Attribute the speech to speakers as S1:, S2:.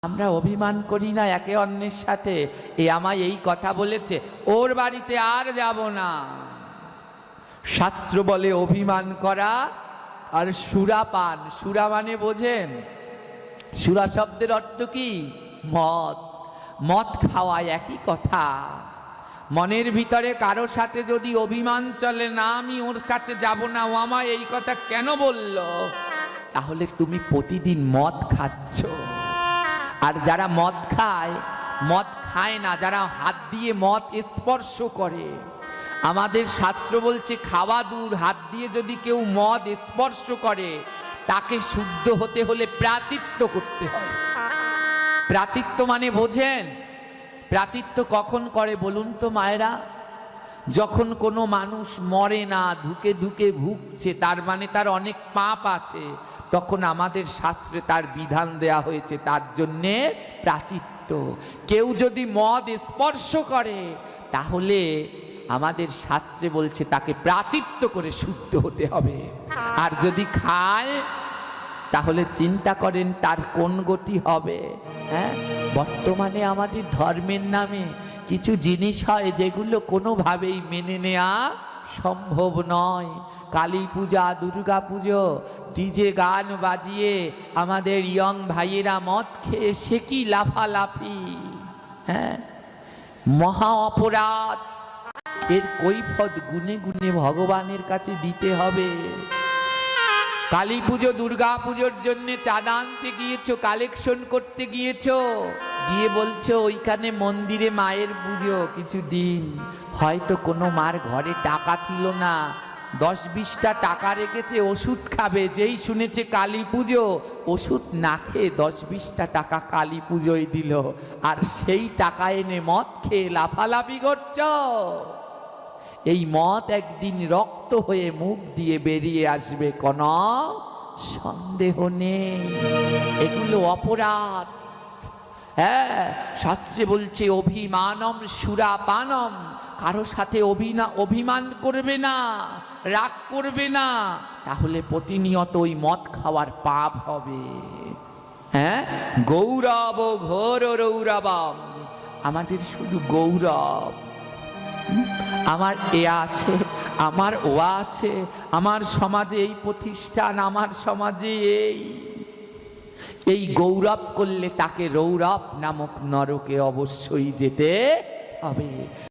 S1: আমরা অভিমান করি না একে অন্যের সাথে। এ আমায় এই কথা বলেছে, ওর বাড়িতে আর যাব না। শাস্ত্র বলে অভিমান করা আর সুরাপান। সুরা মানে বোঝেন? সুরা শব্দের অর্থ কি? মদ। মদ খাওয়া একই কথা। মনের ভিতরে কারো সাথে যদি অভিমান চলে, না আমি ওর কাছে যাব না, ও আমায় এই কথা কেন বলল, তাহলে তুমি প্রতিদিন মদ খাচ্ছ। আর যারা মদ খায় না, যারা হাত দিয়ে মদ স্পর্শ করে, আমাদের শাস্ত্র বলছে খাওয়া দূর, হাত দিয়ে যদি কেউ মদ স্পর্শ করে, তাকে শুদ্ধ হতে হলে প্রাচিত্য করতে হয়। প্রাচিত্য মানে বোঝেন? প্রাচিত্য কখন করে বলুন তো মায়েরা? যখন কোনো মানুষ মরে না, ধুকে ধুকে ভুগছে, তার মানে তার অনেক পাপ আছে, তখন আমাদের শাস্ত্রে তার বিধান দেয়া হয়েছে, তার জন্যে প্রাচিত্য। কেউ যদি মদ স্পর্শ করে, তাহলে আমাদের শাস্ত্রে বলছে তাকে প্রাচিত্য করে শুদ্ধ হতে হবে। আর যদি খায়, তাহলে চিন্তা করেন তার কোন গতি হবে। হ্যাঁ, বর্তমানে আমাদের ধর্মের নামে কিছু জিনিস হয় যেগুলো কোনোভাবেই মেনে নেওয়া সম্ভব নয়। কালী পূজা, দুর্গা পুজো, ডিজে গান বাজিয়ে আমাদের ইয়ং ভাইয়েরা মদ খেয়ে সে কি লাফালাফি। হ্যাঁ, মহা অপরাধ। এর কৈফত গুনে গুনে ভগবানের কাছে দিতে হবে। কালী পুজো, দুর্গা পুজোর জন্য চাঁদা আনতে গিয়েছো, কালেকশন করতে গিয়েছো, গিয়ে বলছো ওইখানে মন্দিরে মায়ের পুজো, কিছু দিন হয়তো কোনো মার ঘরে টাকা ছিল না, 10-20টা টাকা রেখেছে ওষুধ খাবে, যেই শুনেছে কালী পুজো, ওষুধ না খেয়ে 10-20টা টাকা কালী পুজোয় দিল, আর সেই টাকা এনে মদ খেয়ে লাফালাফি করছো। এই মদ একদিন রক্ত হয়ে মুখ দিয়ে বেরিয়ে আসবে, কোনো সন্দেহ নেই। এগুলো অপরাধ। হ্যাঁ, শাস্ত্রে বলছে অভিমানম সুরাপানম। কারো সাথে অভিমান করবে না, রাগ করবে না, তাহলে প্রতিনিয়ত ওই মদ খাওয়ার পাপ হবে। হ্যাঁ, গৌরব ঘোর রৌরবম। আমাদের শুধু গৌরব, আমার এ আছে, আমার ও আছে, আমার সমাজে এই প্রতিষ্ঠান, আমার সমাজে এই গৌরব করলে তাকে রৌরব নামক নরকে অবশ্যই যেতে হবে।